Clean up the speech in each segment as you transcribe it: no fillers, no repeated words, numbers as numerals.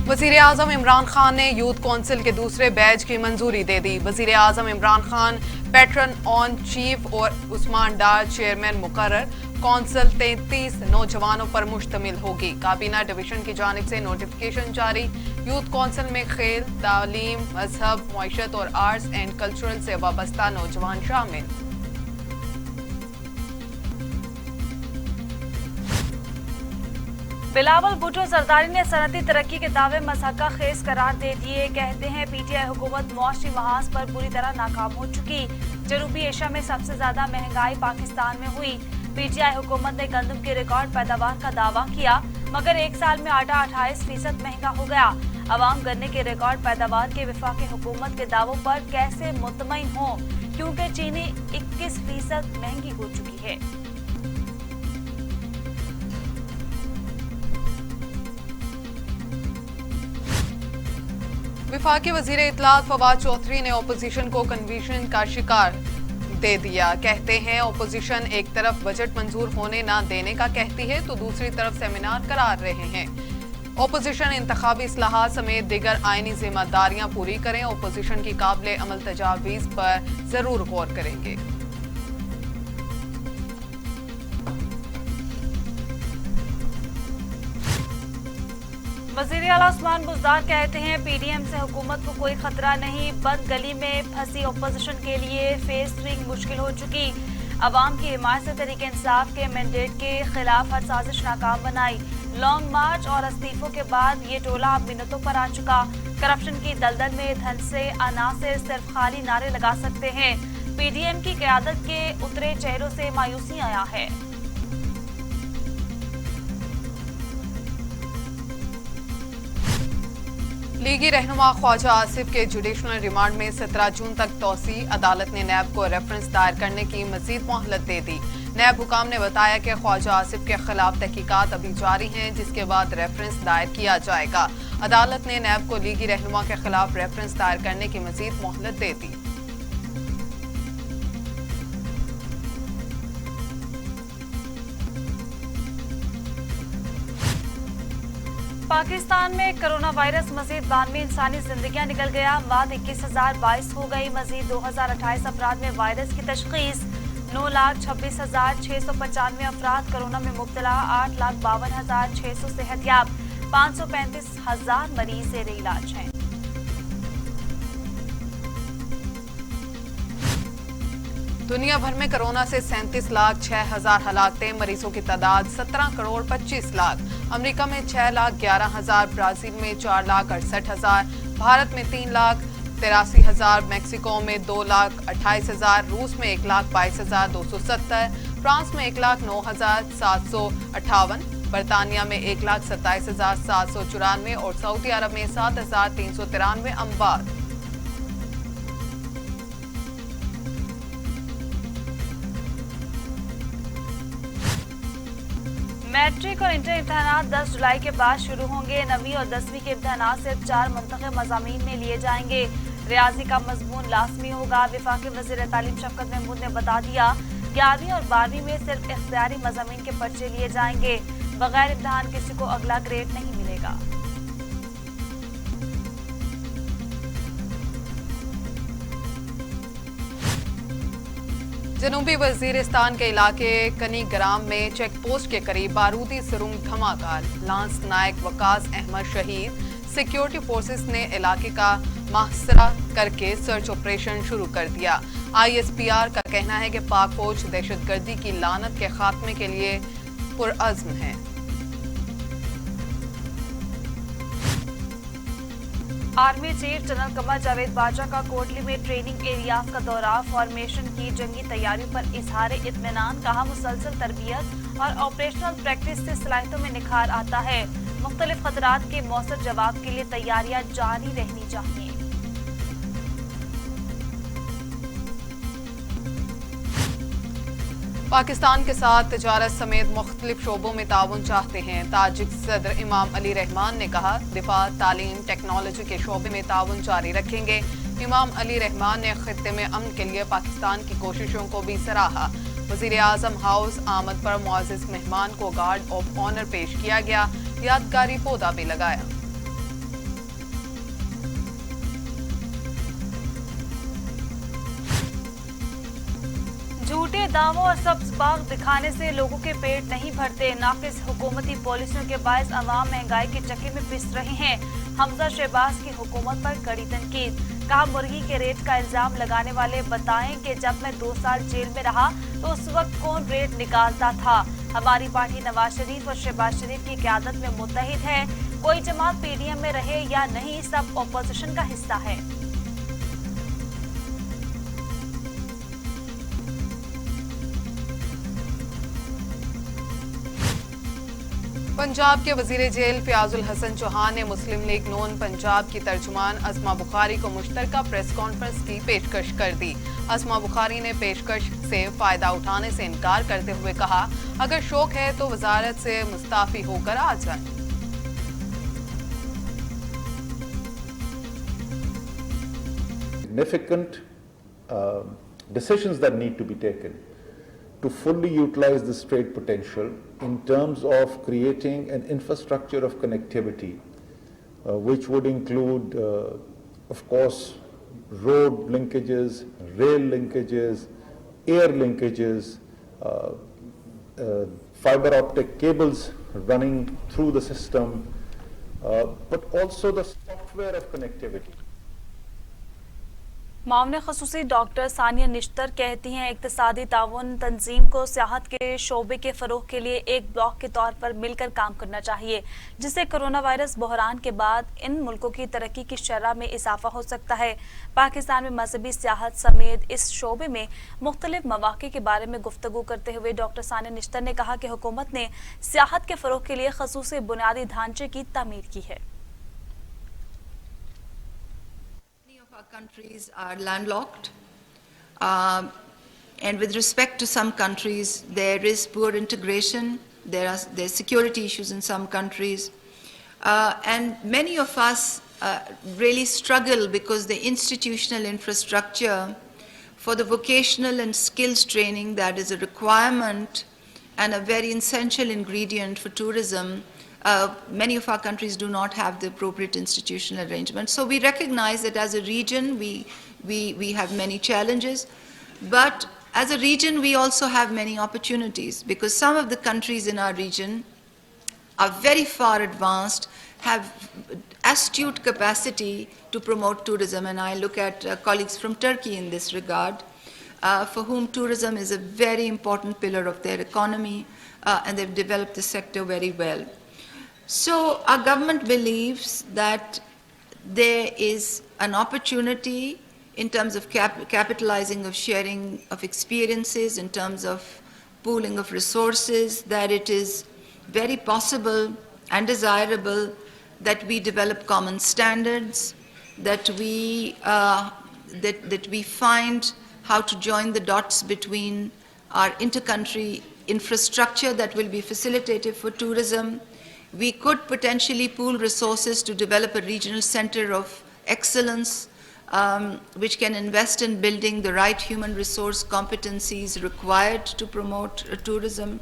वज़ीर आज़म इमरान खान ने यूथ कौंसिल के दूसरे बैच की मंजूरी दे दी। वज़ीर आज़म Imran Khan patron in chief और उस्मान डार चेयरमैन मुकर्रर। कौंसिल 33 नौजवानों पर मुश्तमिल होगी। काबीना डिवीजन की जानिब से नोटिफिकेशन जारी। यूथ कौंसिल में खेल, तालीम, मजहब, मुआशरत और आर्ट्स एंड कल्चरल से वाबस्ता नौजवान शामिल। बिलावल भुट्टो जरदारी ने सनती तरक्की के दावे मज़हका खेज करार दे दिए। कहते हैं पीटीआई हुकूमत मुआशी महाज पर बुरी तरह नाकाम हो चुकी। जनूबी एशिया में सबसे ज्यादा महंगाई पाकिस्तान में हुई। पीटीआई हुकूमत ने गंदम की रिकॉर्ड पैदावार का दावा किया, मगर एक साल में आटा 28% महंगा हो गया। अवाम गन्ने के रिकॉर्ड पैदावार के वफाकी हुकूमत के दावों पर कैसे मुतमईन हो, क्योंकि चीनी 21% महंगी हो चुकी है। वफाकी वजीर इत्तलात फवाद चौधरी ने अपोजिशन को कन्फ्यूजन का शिकार दे दिया। कहते हैं अपोजिशन एक तरफ बजट मंजूर होने ना देने का कहती है तो दूसरी तरफ सेमिनार करा रहे हैं। अपोजिशन इंतखाबी इस्लाहात समेत दीगर आईनी जिम्मेदारियां पूरी करें। अपोजिशन की काबिल अमल तजावीज़ पर जरूर गौर करेंगे। वज़ीर आला उस्मान बुज़दार कहते हैं पीडीएम से हुकूमत को कोई खतरा नहीं। बंद गली में फंसी अपोजिशन के लिए फेस 3 मुश्किल हो चुकी। अवाम की हिमायत से तहरीक इंसाफ के मैंडेट के खिलाफ हर साजिश नाकाम बनाई। लॉन्ग मार्च और इस्तीफों के बाद ये टोला अब मिन्नतों पर आ चुका। करप्शन की दलदल में धन से अनासिर सिर्फ खाली नारे लगा सकते हैं। पीडीएम की क़यादत के उतरे चेहरों से मायूसी आया है। लीगी रहनुमा ख्वाजा आसिफ के जुडिशनल रिमांड में 17 जून तक तोसी। अदालत ने नैब को रेफरेंस दायर करने की मजीद मोहलत दे दी। नैब हुकाम ने बताया कि ख्वाजा आसिफ के खिलाफ तहकीकात अभी जारी हैं, जिसके बाद रेफरेंस दायर किया जाएगा। अदालत ने नैब को लीगी रहनुमा के खिलाफ रेफरेंस दायर करने की मजीद मोहलत दे दी। पाकिस्तान में कोरोना वायरस मजीद 92 इंसानी जिंदगियां निकल गया। माद 21,022 हो गई। मजीद 2028 अफराद में वायरस की तशखीस। 9,26,695 अफराद कोरोना में मुब्तला। 8,52,600 सेहतयाब। 535,000 मरीज ज़ेर इलाज हैं। दुनिया भर में कोरोना से 37,06,000 हलाकतें। मरीजों की तादाद 17,25,00,000। अमेरिका में 6,11,000, ब्राजील में 4,68,000, भारत में 3,83,000, मैक्सिको में 2,28,000, रूस में 1,22,270, फ्रांस में 1,09,758, बरतानिया में 1,27,794 और सऊदी अरब में 7,393 अमवात। मैट्रिक और इंटर इम्तहानात 10 जुलाई के बाद शुरू होंगे। 9वीं और 10वीं के इम्तहानात सिर्फ 4 मुंतखब मज़ामीन में लिए जाएंगे। रियाजी का मजमून लाजमी होगा। वफाकी वज़ीर तालीम शफकत महमूद ने बता दिया 11वीं और 12वीं में सिर्फ इख्तियारी मज़ामीन के पर्चे लिए जाएंगे। बगैर इम्तहान किसी को अगला ग्रेड नहीं मिलेगा। जनूबी वजीरिस्तान के इलाके कनीग्राम में चेक पोस्ट के करीब बारूदी सुरंग धमाका। लांस नायक वकास अहमद शहीद। सिक्योरिटी फोर्सेस ने इलाके का मुहसरा करके सर्च ऑपरेशन शुरू कर दिया। ISPR का कहना है कि पाक फौज दहशतगर्दी की लानत के खात्मे के लिए पुरअज़्म है। Army chief general Qamar Javed Bajwa का कोटली में ट्रेनिंग एरियाज का दौरा। फॉर्मेशन की जंगी तैयारियों पर इजहार इत्मीनान। कहा मुसलसल तरबियत और ऑपरेशनल प्रैक्टिस से सलाहियतों में निखार आता है। मुख्तलिफ खतरात के मौसर जवाब के लिए तैयारियां जारी रहनी चाहिए। पाकिस्तान के साथ तिजारत समेत मुख्तलिफ शोबों में ताउन चाहते हैं। ताजिक सदर इमाम अली रहमान ने कहा दिफा, तालीम, टेक्नोलॉजी के शोबे में ताउन जारी रखेंगे। इमाम अली रहमान ने खित्ते में अमन के लिए पाकिस्तान की कोशिशों को भी सराहा। वज़ीर आज़म हाउस आमद पर मुअज़्ज़ज़ मेहमान को गार्ड ऑफ ऑनर पेश किया गया। यादगारी पौधा भी लगाया। झूठे दावों और सब्ज बाग दिखाने से लोगों के पेट नहीं भरते। नाकिस हुकूमती पॉलिसियों के बायस अवाम महंगाई के चक्के में पिस रहे हैं। हमजा शहबाज की हुकूमत पर कड़ी तनकीद। कहा, मुर्गी के रेट का इल्जाम लगाने वाले बताएं कि जब मैं 2 साल जेल में रहा तो उस वक्त कौन रेट निकालता था। हमारी पार्टी नवाज शरीफ और शहबाज शरीफ की क़यादत में मुत्तहिद है। कोई जमात पीडीएम में रहे या नहीं, सब अपोजिशन का हिस्सा है। पंजाब के वजीर जेल फयाजुल हसन चौहान ने मुस्लिम लीग नून पंजाब की तर्जुमान अस्मा बुखारी को मुश्तरका प्रेस कॉन्फ्रेंस की पेशकश कर दी। अस्मा बुखारी ने पेशकश से फायदा उठाने से इनकार करते हुए कहा, अगर शौक है तो वजारत से मुस्ताफी होकर आ जाए। Significant decisions that need to be taken to fully utilize this trade potential in terms of creating an infrastructure of connectivity, which would include, of course, road linkages, rail linkages, air linkages, fiber optic cables running through the system, but also the software of connectivity. मामले खसूसी doctor Sania Nishtar कहती हैं, इक्तिसादी ताउन तंजीम को सियाहत के शोबे के फरोग के लिए एक ब्लॉक के तौर पर मिलकर काम करना चाहिए, जिससे कोरोना वायरस बहरान के बाद इन मुल्कों की तरक्की की शरह में इजाफा हो सकता है। पाकिस्तान में मजहबी सियाहत समेत इस शोबे में मुख्तलिफ मौक़े के बारे में गुफ्तगू करते हुए डॉक्टर सानिया निश्तर ने कहा कि हुकूमत ने सियाहत के फरोग के लिए खसूसी बुनियादी ढांचे की तामीर की है। Our countries are landlocked, and with respect to some countries, there is poor integration. There's security issues in some countries, and many of us really struggle because the institutional infrastructure for the vocational and skills training that is a requirement and a very essential ingredient for tourism. Many of our countries do not have the appropriate institutional arrangements. So we recognize that as a region we have many challenges, but as a region we also have many opportunities, because some of the countries in our region are very far advanced, have astute capacity to promote tourism, and I look at colleagues from Turkey in this regard, for whom tourism is a very important pillar of their economy, and they've developed the sector very well. So our government believes that there is an opportunity in terms of capitalizing of sharing of experiences, in terms of pooling of resources, that it is very possible and desirable that we develop common standards, that we find how to join the dots between our intercountry infrastructure that will be facilitative for tourism. We could potentially pool resources to develop a regional center of excellence, which can invest in building the right human resource competencies required to promote tourism.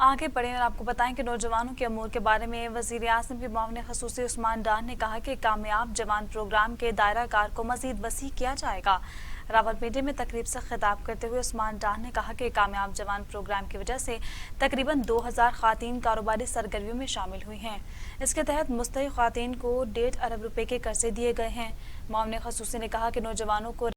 आगे बढ़ें और आपको बताएं कि नौजवानों के अमूर के बारे में वज़ीर आज़म के मुआविन ख़ुसूसी उस्मान डार ने कहा कि कामयाब जवान प्रोग्राम के दायरा कार को मज़ीद वसी किया जाएगा। रावलपिंडी में तकरीब से खिताब करते हुए उस्मान डार ने कहा कि कामयाब जवान प्रोग्राम की वजह से तकरीबन 2000 ख़वातीन कारोबारी सरगर्मियों में शामिल हुई हैं। इसके तहत मुस्तहिक़ ख़वातीन को 1.5 अरब रुपए के कर्जे दिए गए हैं। मुआविन ख़ुसूसी ने कहा कि नौजवानों को